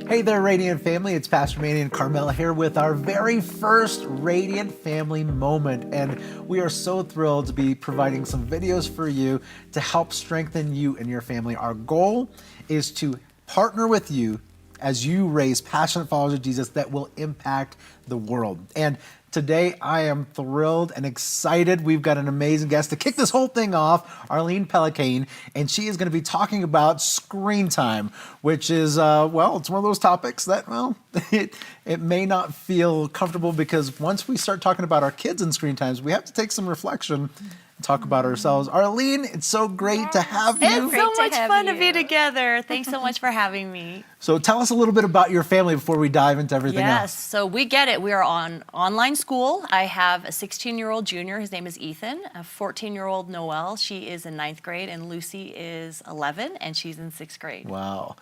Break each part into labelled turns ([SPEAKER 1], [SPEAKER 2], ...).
[SPEAKER 1] Hey there, Radiant Family. It's Pastor Manny and Carmela here with our very first Radiant Family moment. And we are so thrilled to be providing some videos for you to help strengthen you and your family. Our goal is to partner with you as you raise passionate followers of Jesus that will impact the world. And today, I am thrilled and excited. We've got an amazing guest to kick this whole thing off, Arlene Pellicane, and she is going to be talking about screen time, which is, well, it's one of those topics that, well, it may not feel comfortable because once we start talking about our kids and screen times, we have to take some reflection and talk about ourselves. Arlene, it's so great to have you.
[SPEAKER 2] It's so much fun to be together. Thanks so much for having me.
[SPEAKER 1] So tell us a little bit about your family before we dive into everything else.
[SPEAKER 2] Yes, so we get it. We are on online school. I have a 16-year-old junior. His name is Ethan. A 14-year-old Noelle. She is in 9th grade. And Lucy is 11, and she's in 6th grade.
[SPEAKER 1] Wow.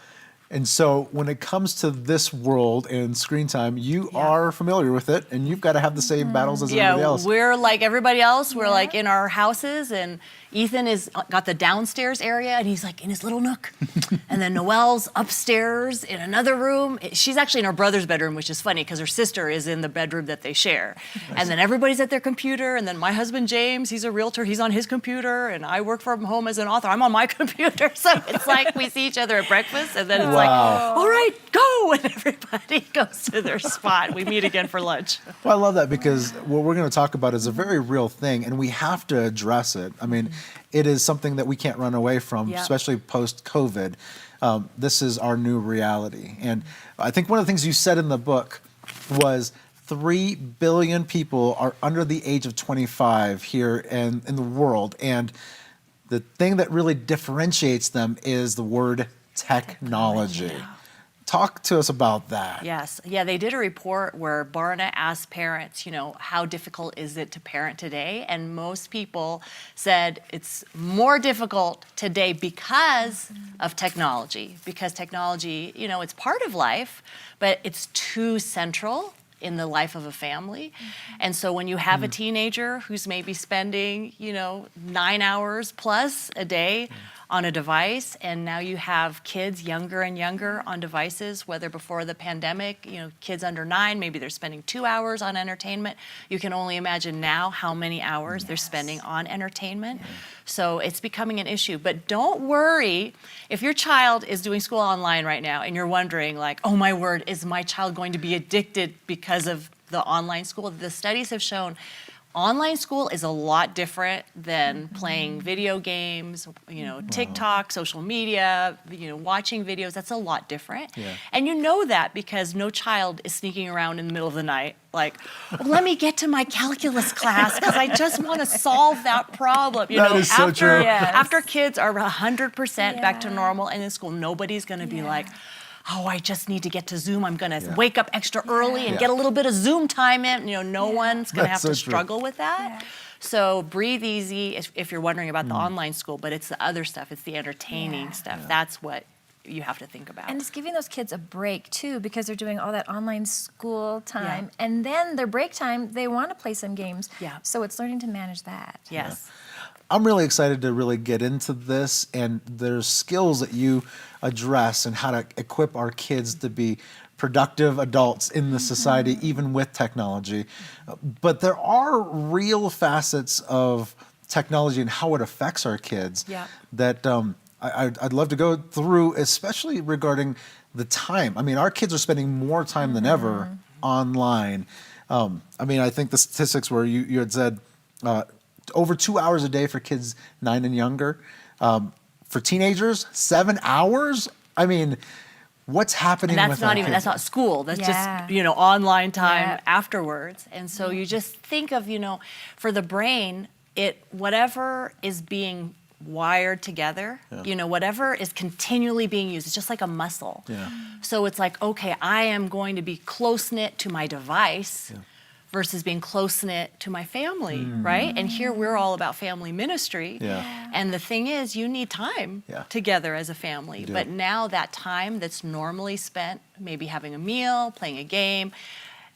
[SPEAKER 1] And so when it comes to this world and screen time, you are familiar with it, and you've got to have the same battles as everybody else.
[SPEAKER 2] Yeah, we're like everybody else. We're like in our houses, and Ethan is got the downstairs area, and he's like in his little nook. And then Noelle's upstairs in another room. She's actually in her brother's bedroom, which is funny because her sister is in the bedroom that they share. Nice. And then everybody's at their computer, and then my husband, James, he's a realtor. He's on his computer, and I work from home as an author. I'm on my computer. So it's like we see each other at breakfast, and then it's like, all right, go, and everybody goes to their spot. We meet again for lunch.
[SPEAKER 1] Well, I love that because what we're going to talk about is a very real thing, and we have to address it. I mean, it is something that we can't run away from, especially post-COVID. This is our new reality. And I think one of the things you said in the book was 3 billion people are under the age of 25 here in the world. And the thing that really differentiates them is the word technology. Talk to us about that.
[SPEAKER 2] Yes. Yeah, they did a report where Barna asked parents, how difficult is it to parent today? And most people said it's more difficult today because of technology. Because technology, it's part of life, but it's too central in the life of a family. And so when you have a teenager who's maybe spending, 9 hours plus a day on a device, and now you have kids younger and younger on devices, whether before the pandemic, kids under 9, maybe they're spending 2 hours on entertainment. You can only imagine now how many hours they're spending on entertainment. So it's becoming an issue. But don't worry if your child is doing school online right now and you're wondering like, oh my word, is my child going to be addicted because of the online school? The studies have shown online school is a lot different than playing video games, TikTok, social media, watching videos. That's a lot different. Yeah. And you know that because no child is sneaking around in the middle of the night like, let me get to my calculus class because I just want to solve that problem.
[SPEAKER 1] That is so true.
[SPEAKER 2] After kids are 100% back to normal and in school, nobody's going to be like, oh, I just need to get to Zoom. I'm going to wake up extra early and get a little bit of Zoom time in. No one's going to have to struggle with that. So breathe easy if you're wondering about the online school, but it's the other stuff. It's the entertaining stuff. That's what you have to think about.
[SPEAKER 3] And it's giving those kids a break, too, because they're doing all that online school time. And then their break time, they want to play some games. So it's learning to manage that.
[SPEAKER 2] Yes.
[SPEAKER 1] I'm really excited to really get into this, and there's skills that you address and how to equip our kids to be productive adults in the society, even with technology. But there are real facets of technology and how it affects our kids that I'd love to go through, especially regarding the time. I mean, our kids are spending more time than ever online. I think the statistics where you had said over 2 hours a day for kids 9 and younger. For teenagers, 7 hours? I mean, what's happening with our kids?
[SPEAKER 2] That's not school. That's just, online time afterwards. And so you just think of, for the brain, whatever is being wired together, whatever is continually being used, it's just like a muscle. So it's like, okay, I am going to be close-knit to my device versus being close-knit to my family, right? And here we're all about family ministry. And the thing is, you need time together as a family. But now that time that's normally spent maybe having a meal, playing a game,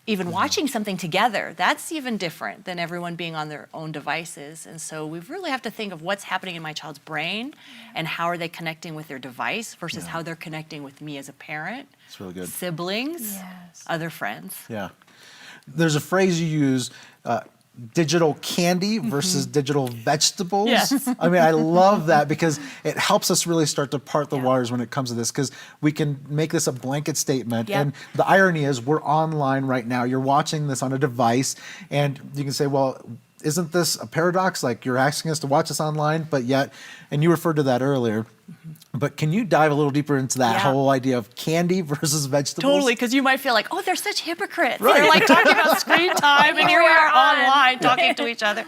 [SPEAKER 2] even watching something together, that's even different than everyone being on their own devices. And so we really have to think of what's happening in my child's brain and how are they connecting with their device versus how they're connecting with me as a parent,
[SPEAKER 1] It's really good.
[SPEAKER 2] siblings, other friends.
[SPEAKER 1] Yeah. There's a phrase you use, digital candy versus digital vegetables.
[SPEAKER 2] Yes.
[SPEAKER 1] I mean, I love that because it helps us really start to part the waters when it comes to this, because we can make this a blanket statement. And the irony is we're online right now. You're watching this on a device and you can say, well, isn't this a paradox? Like, you're asking us to watch this online, but yet, and you referred to that earlier, but can you dive a little deeper into that whole idea of candy versus vegetables?
[SPEAKER 2] Totally, because you might feel like, oh, they're such hypocrites. They're like talking about screen time and here we are online talking to each other.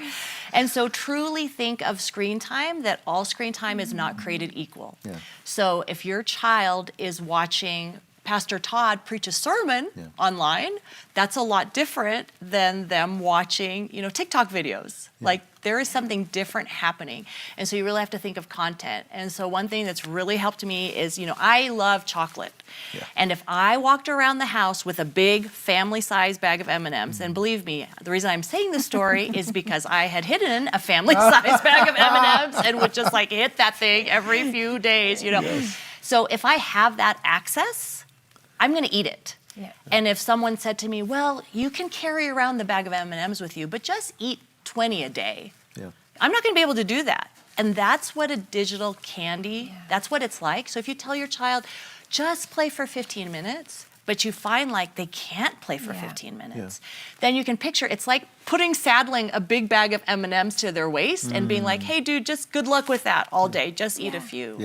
[SPEAKER 2] And so truly think of screen time, that all screen time is not created equal. So if your child is watching Pastor Todd preach a sermon online, that's a lot different than them watching, TikTok videos. Like, there is something different happening. And so you really have to think of content. And so one thing that's really helped me is, I love chocolate. And if I walked around the house with a big family-sized bag of M&Ms, and believe me, the reason I'm saying this story is because I had hidden a family-sized bag of M&Ms and would just hit that thing every few days, So if I have that access, I'm going to eat it. And if someone said to me, well, you can carry around the bag of M&Ms with you, but just eat 20 a day. I'm not going to be able to do that. And that's what a digital candy, that's what it's like. So if you tell your child, just play for 15 minutes, but you find like they can't play for 15 minutes, then you can picture, it's like saddling a big bag of M&Ms to their waist and being like, hey, dude, just good luck with that all day. Just eat a few.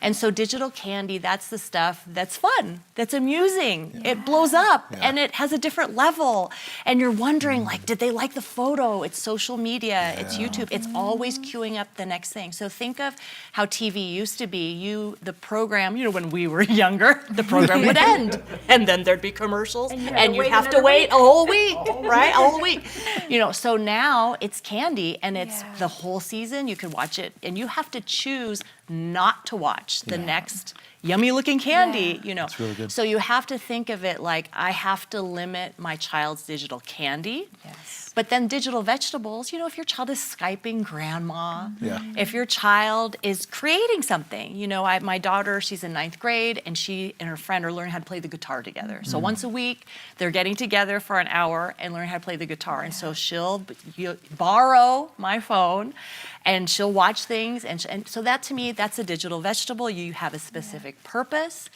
[SPEAKER 2] And so digital candy, that's the stuff that's fun, that's amusing. It blows up and it has a different level. And you're wondering, like, did they like the photo? It's social media, it's YouTube. It's always queuing up the next thing. So think of how TV used to be. The program, when we were younger, the program would end. And then there'd be commercials. And you'd have to wait a whole week, right? A whole week. So now it's candy and it's the whole season. You can watch it and you have to choose not to watch the next yummy looking candy,
[SPEAKER 1] It's really good.
[SPEAKER 2] So you have to think of it like, I have to limit my child's digital candy. But then digital vegetables, if your child is Skyping grandma, if your child is creating something, my daughter, she's in 9th grade and she and her friend are learning how to play the guitar together. So once a week, they're getting together for an hour and learning how to play the guitar. And so she'll borrow my phone and she'll watch things. And so that, to me, that's a digital vegetable. You have a specific purpose.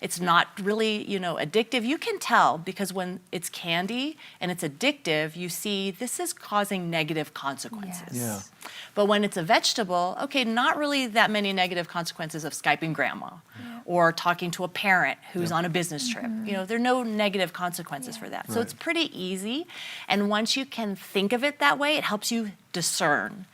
[SPEAKER 2] It's not really, addictive. You can tell because when it's candy and it's addictive, you see this is causing negative consequences. But when it's a vegetable, okay, not really that many negative consequences of Skyping grandma or talking to a parent who's on a business trip. There are no negative consequences for that. So it's pretty easy. And once you can think of it that way, it helps you discern.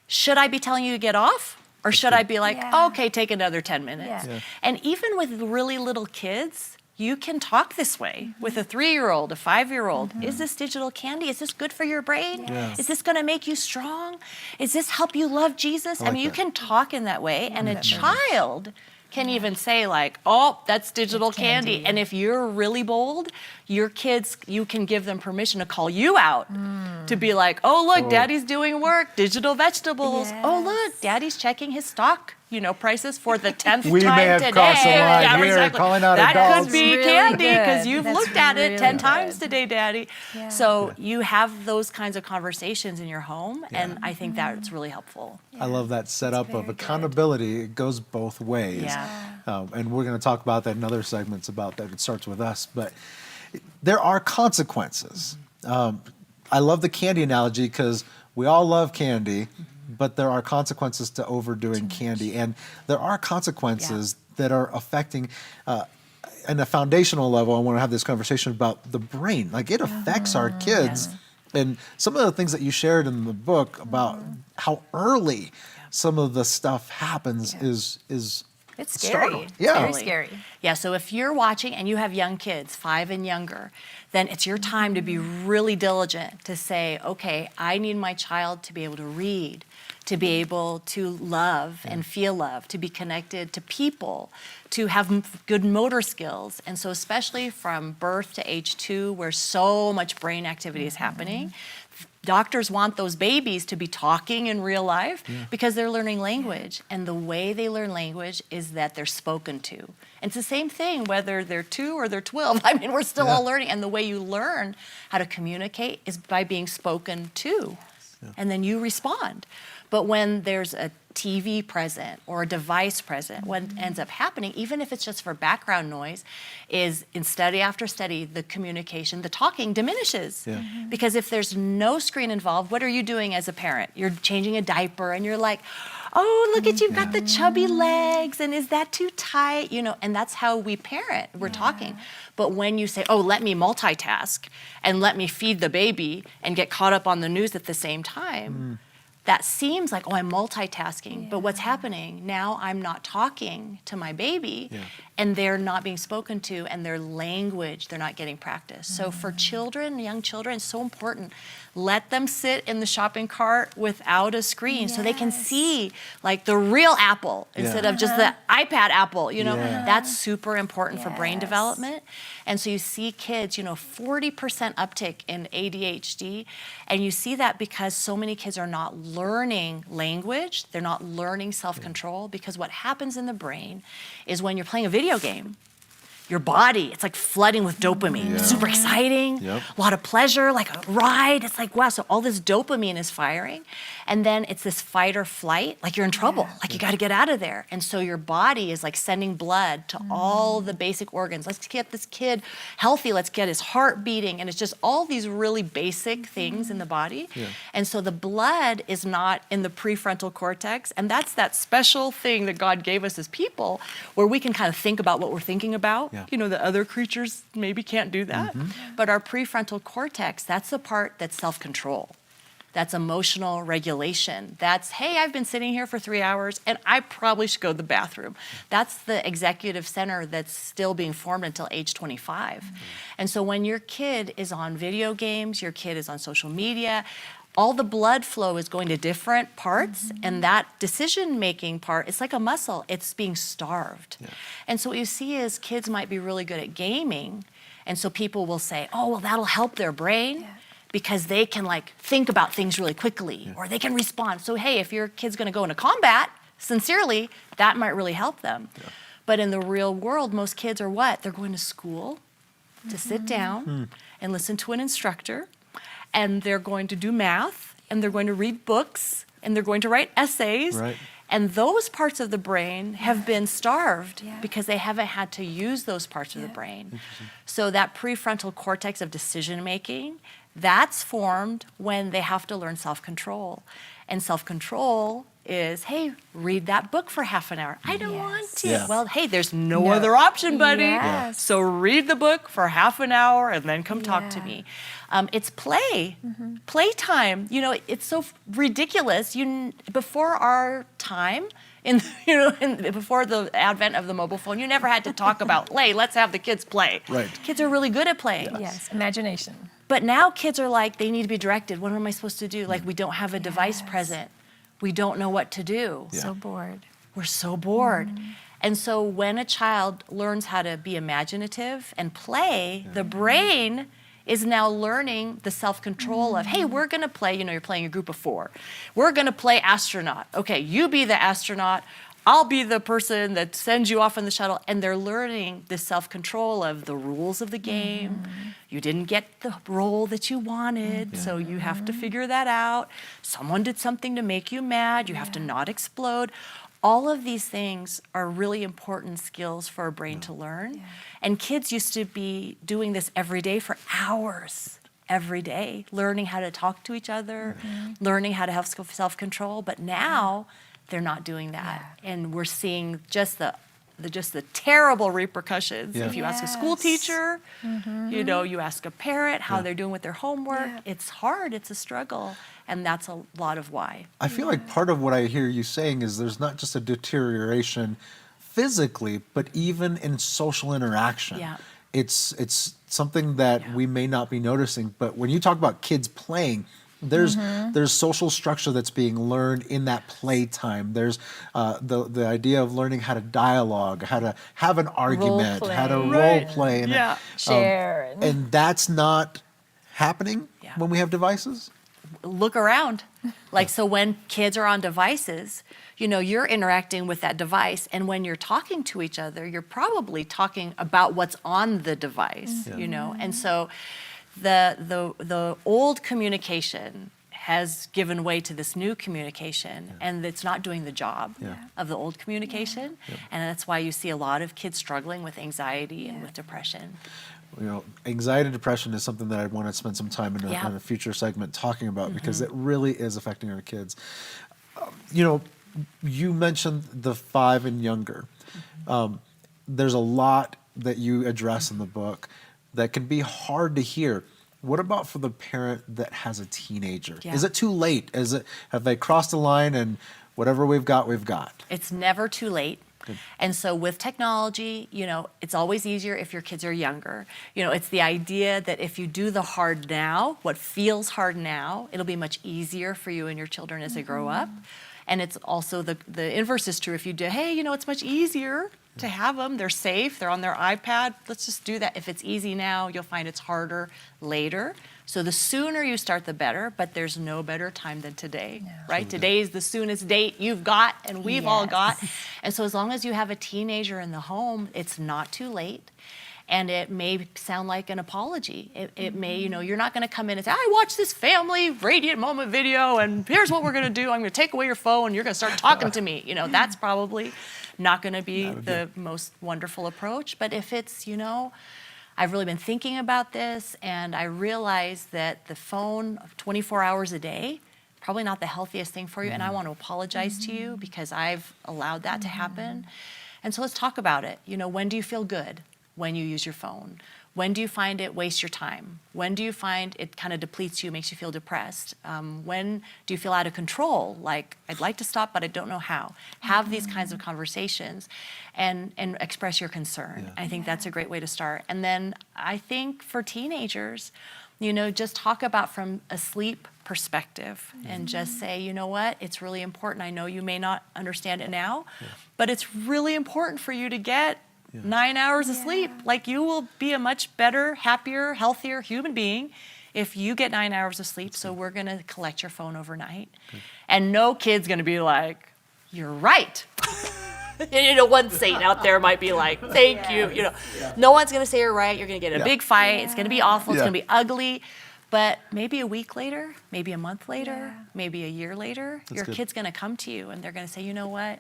[SPEAKER 2] Should I be telling you to get off? Or should I be like, okay, take another 10 minutes? And even with really little kids, you can talk this way with a 3-year-old, a 5-year-old. Is this digital candy? Is this good for your brain? Is this going to make you strong? Is this help you love Jesus? I mean, you can talk in that way. And a child can even say like, oh, that's digital candy. And if you're really bold, your kids, you can give them permission to call you out, to be like, oh, look, daddy's doing work, digital vegetables. Oh, look, daddy's checking his stock, prices for the 10th time today.
[SPEAKER 1] We may have crossed the line here, calling out
[SPEAKER 2] that
[SPEAKER 1] adults.
[SPEAKER 2] could be
[SPEAKER 3] Really
[SPEAKER 2] candy because
[SPEAKER 3] good.
[SPEAKER 2] you've
[SPEAKER 3] That's
[SPEAKER 2] looked at it
[SPEAKER 3] really
[SPEAKER 2] 10 times
[SPEAKER 3] good.
[SPEAKER 2] today, daddy. So you have those kinds of conversations in your home, and I think that's really helpful.
[SPEAKER 1] I love that setup of accountability. It goes both ways. And we're going to talk about that in other segments about that. It starts with us. But there are consequences. I love the candy analogy because we all love candy, but there are consequences to overdoing candy. And there are consequences that are affecting, on a foundational level, I want to have this conversation about the brain. Like, it affects our kids. And some of the things that you shared in the book about how early some of the stuff happens is
[SPEAKER 3] It's
[SPEAKER 1] startling.
[SPEAKER 3] scary.
[SPEAKER 1] Yeah.
[SPEAKER 3] Very scary.
[SPEAKER 2] Yeah, so if you're watching and you have young kids, 5 and younger, then it's your time to be really diligent to say, okay, I need my child to be able to read, to be able to love and feel love, to be connected to people, to have good motor skills. And so especially from birth to age 2, where so much brain activity is happening, doctors want those babies to be talking in real life because they're learning language. And the way they learn language is that they're spoken to. And it's the same thing whether they're 2 or they're 12. I mean, we're still all learning. And the way you learn how to communicate is by being spoken to. And then you respond. But when there's a TV present or a device present, what ends up happening, even if it's just for background noise, is in study after study, the communication, the talking diminishes. Because if there's no screen involved, what are you doing as a parent? You're changing a diaper and you're like, oh, look at you've got the chubby legs, and is that too tight? You know, and that's how we parent, we're talking. But when you say, oh, let me multitask and let me feed the baby and get caught up on the news at the same time, that seems like, oh, I'm multitasking. But what's happening? Now I'm not talking to my baby, and they're not being spoken to, and their language, they're not getting practice. So for children, young children, it's so important. Let them sit in the shopping cart without a screen so they can see like the real apple instead of just the iPad apple, you know. That's super important for brain development. And so you see kids, you know, 40% uptick in ADHD, and you see that because so many kids are not learning language, they're not learning self-control, because what happens in the brain is when you're playing a video game, your body, it's like flooding with dopamine. It's super exciting, a lot of pleasure, like a ride. It's like, wow, so all this dopamine is firing. And then it's this fight or flight, like you're in trouble, like you gotta get out of there. And so your body is like sending blood to all the basic organs. Let's get this kid healthy, let's get his heart beating. And it's just all these really basic things in the body. And so the blood is not in the prefrontal cortex. And that's that special thing that God gave us as people, where we can kind of think about what we're thinking about. You know, the other creatures maybe can't do that. But our prefrontal cortex, that's the part that's self-control. That's emotional regulation. That's, hey, I've been sitting here for 3 hours and I probably should go to the bathroom. That's the executive center that's still being formed until age 25. And so when your kid is on video games, your kid is on social media, all the blood flow is going to different parts, and that decision-making part, it's like a muscle, it's being starved. And so what you see is kids might be really good at gaming, and so people will say, oh, well, that'll help their brain because they can like think about things really quickly, or they can respond. So hey, if your kid's gonna go into combat, sincerely, that might really help them. But in the real world, most kids are what? They're going to school to sit down and listen to an instructor, and they're going to do math, and they're going to read books, and they're going to write essays. And those parts of the brain have been starved because they haven't had to use those parts of the brain. So that prefrontal cortex of decision-making, that's formed when they have to learn self-control. And self-control is, hey, read that book for half an hour. I don't want to. Well, hey, there's no other option, buddy. So read the book for half an hour and then come talk to me. It's play, playtime. You know, it's so ridiculous. Before our time, before the advent of the mobile phone, you never had to talk about play. Let's have the kids play. Kids are really good at playing.
[SPEAKER 3] Imagination.
[SPEAKER 2] But now kids are like, they need to be directed. What am I supposed to do? Like, we don't have a device present. We don't know what to do.
[SPEAKER 3] So bored.
[SPEAKER 2] We're so bored. And so when a child learns how to be imaginative and play, the brain is now learning the self-control of, hey, we're gonna play, you're playing a group of 4. We're gonna play astronaut. Okay, you be the astronaut, I'll be the person that sends you off in the shuttle. And they're learning the self-control of the rules of the game. You didn't get the role that you wanted, so you have to figure that out. Someone did something to make you mad, you have to not explode. All of these things are really important skills for a brain to learn. And kids used to be doing this every day for hours, every day, learning how to talk to each other, learning how to have self-control. But now they're not doing that. And we're seeing just the terrible repercussions. If you ask a school teacher, you ask a parent how they're doing with their homework, it's hard, it's a struggle. And that's a lot of why.
[SPEAKER 1] I feel like part of what I hear you saying is there's not just a deterioration physically, but even in social interaction.
[SPEAKER 2] Yeah.
[SPEAKER 1] It's something that we may not be noticing, but when you talk about kids playing, there's social structure that's being learned in that playtime. There's the idea of learning how to dialogue, how to have an argument, how to role play, and
[SPEAKER 3] Share.
[SPEAKER 1] and that's not happening when we have devices.
[SPEAKER 2] Look around. Like, so when kids are on devices, you know, you're interacting with that device, and when you're talking to each other, you're probably talking about what's on the device, you know? And so the old communication has given way to this new communication, and it's not doing the job of the old communication. And that's why you see a lot of kids struggling with anxiety and with depression.
[SPEAKER 1] You know, anxiety and depression is something that I want to spend some time in a future segment talking about, because it really is affecting our kids. You know, you mentioned the 5 and younger. There's a lot that you address in the book that can be hard to hear. What about for the parent that has a teenager?
[SPEAKER 2] Yeah.
[SPEAKER 1] Is it too late? Have they crossed the line and whatever we've got, we've got?
[SPEAKER 2] It's never too late.
[SPEAKER 1] Good.
[SPEAKER 2] And so with technology, you know, it's always easier if your kids are younger. You know, it's the idea that if you do the hard now, what feels hard now, it'll be much easier for you and your children as they grow up. And it's also the inverse is true. If you do, hey, you know, it's much easier to have them. They're safe. They're on their iPad. Let's just do that. If it's easy now, you'll find it's harder later. So the sooner you start, the better, but there's no better time than today, right? Today is the soonest date you've got and we've all got. And so as long as you have a teenager in the home, it's not too late. And it may sound like an apology. It may, you know, you're not going to come in and say, I watched this family radiant moment video and here's what we're going to do. I'm going to take away your phone and you're going to start talking to me. You know, that's probably not going to be the most wonderful approach. But if it's, you know, I've really been thinking about this and I realize that the phone 24 hours a day, probably not the healthiest thing for you. And I want to apologize to you because I've allowed that to happen. And so let's talk about it. You know, when do you feel good when you use your phone? When do you find it wastes your time? When do you find it kind of depletes you, makes you feel depressed? When do you feel out of control? Like, I'd like to stop, but I don't know how. Have these kinds of conversations and express your concern. I think that's a great way to start. And then I think for teenagers, you know, just talk about from a sleep perspective and just say, you know what, it's really important. I know you may not understand it now, but it's really important for you to get 9 hours of sleep. Like, you will be a much better, happier, healthier human being if you get 9 hours of sleep. So we're going to collect your phone overnight. And no kid's going to be like, you're right. And, you know, one Satan out there might be like, thank you. You know, no one's going to say you're right. You're going to get a big fight. It's going to be awful. It's going to be ugly. But maybe a week later, maybe a month later, maybe a year later, your kid's going to come to you and they're going to say, you know what?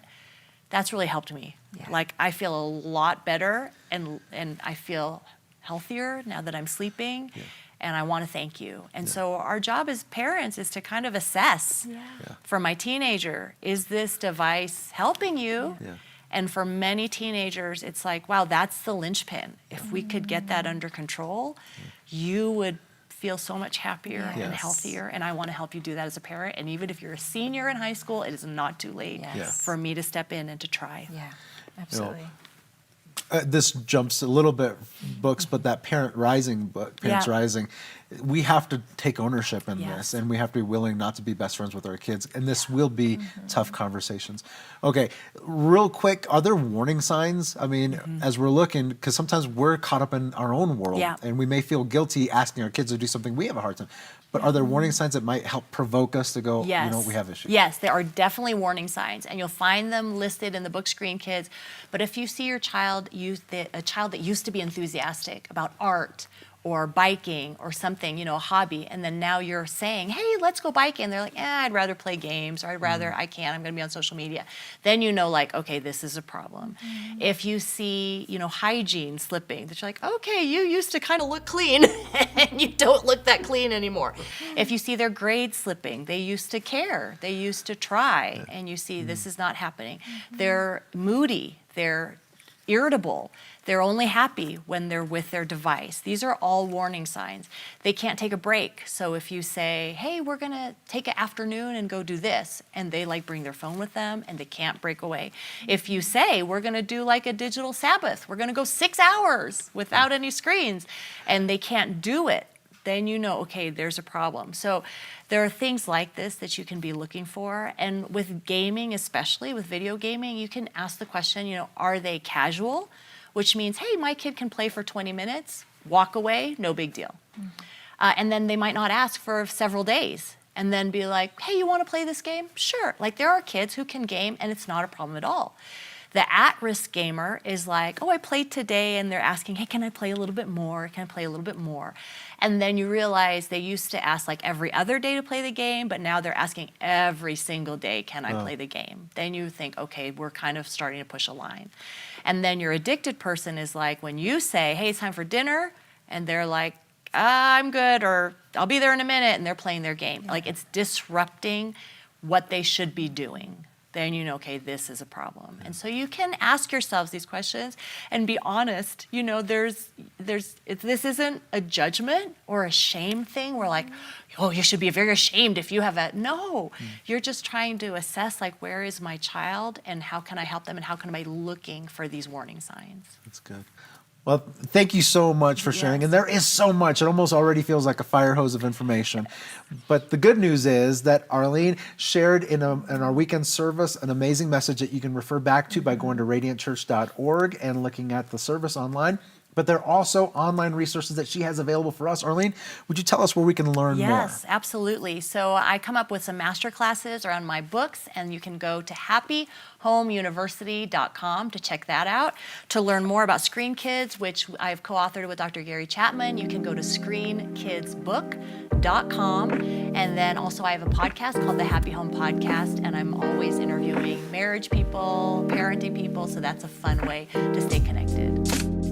[SPEAKER 2] That's really helped me. Like, I feel a lot better and I feel healthier now that I'm sleeping. And I want to thank you. And so our job as parents is to kind of assess for my teenager, is this device helping you? And for many teenagers, it's like, wow, that's the linchpin. If we could get that under control, you would feel so much happier and healthier. And I want to help you do that as a parent. And even if you're a senior in high school, it is not too late for me to step in and to try.
[SPEAKER 3] Yeah, absolutely.
[SPEAKER 1] You know, this jumps a little bit books, but that Parents Rising, we have to take ownership in this, and we have to be willing not to be best friends with our kids. And this will be tough conversations. Okay, real quick, are there warning signs? I mean, as we're looking, because sometimes we're caught up in our own world, and we may feel guilty asking our kids to do something we have a hard time. But are there warning signs that might help provoke us to go, you know, we have issues?
[SPEAKER 2] Yes, there are definitely warning signs, and you'll find them listed in the book Screen Kids. But if you see your child, a child that used to be enthusiastic about art or biking or something, you know, a hobby, and then now you're saying, hey, let's go biking. And they're like, I'd rather play games, or I'm going to be on social media. Then you know, like, okay, this is a problem. If you see, you know, hygiene slipping, that you're like, okay, you used to kind of look clean, and you don't look that clean anymore. If you see their grades slipping, they used to care, they used to try, and you see this is not happening. They're moody, they're irritable. They're only happy when they're with their device. These are all warning signs. They can't take a break. So if you say, hey, we're gonna take an afternoon and go do this, and they like bring their phone with them and they can't break away. If you say, we're gonna do like a digital Sabbath, we're gonna go 6 hours without any screens, and they can't do it, then you know, okay, there's a problem. So there are things like this that you can be looking for. And with gaming, especially with video gaming, you can ask the question, you know, are they casual? Which means, hey, my kid can play for 20 minutes, walk away, no big deal. And then they might not ask for several days and then be like, hey, you want to play this game? Sure. Like there are kids who can game and it's not a problem at all. The at-risk gamer is like, oh, I played today, and they're asking, hey, can I play a little bit more? Can I play a little bit more? And then you realize they used to ask like every other day to play the game, but now they're asking every single day, can I play the game? Then you think, okay, we're kind of starting to push a line. And then your addicted person is like, when you say, hey, it's time for dinner, and they're like, I'm good, or I'll be there in a minute, and they're playing their game. Like it's disrupting what they should be doing. Then you know, okay, this is a problem. And so you can ask yourselves these questions and be honest. You know, this isn't a judgment or a shame thing. We're like, oh, you should be very ashamed if you have a, no. You're just trying to assess like, where is my child and how can I help them and how can I be looking for these warning signs?
[SPEAKER 1] That's good. Well, thank you so much for sharing. And there is so much. It almost already feels like a fire hose of information. But the good news is that Arlene shared in our weekend service an amazing message that you can refer back to by going to radiantchurch.org and looking at the service online. But there are also online resources that she has available for us. Arlene, would you tell us where we can learn more?
[SPEAKER 2] Yes, absolutely. So I come up with some master classes around my books, and you can go to happyhomeuniversity.com to check that out. To learn more about Screen Kids, which I've co-authored with Dr. Gary Chapman, you can go to screenkidsbook.com. And then also I have a podcast called the Happy Home Podcast, and I'm always interviewing marriage people, parenting people, so that's a fun way to stay connected.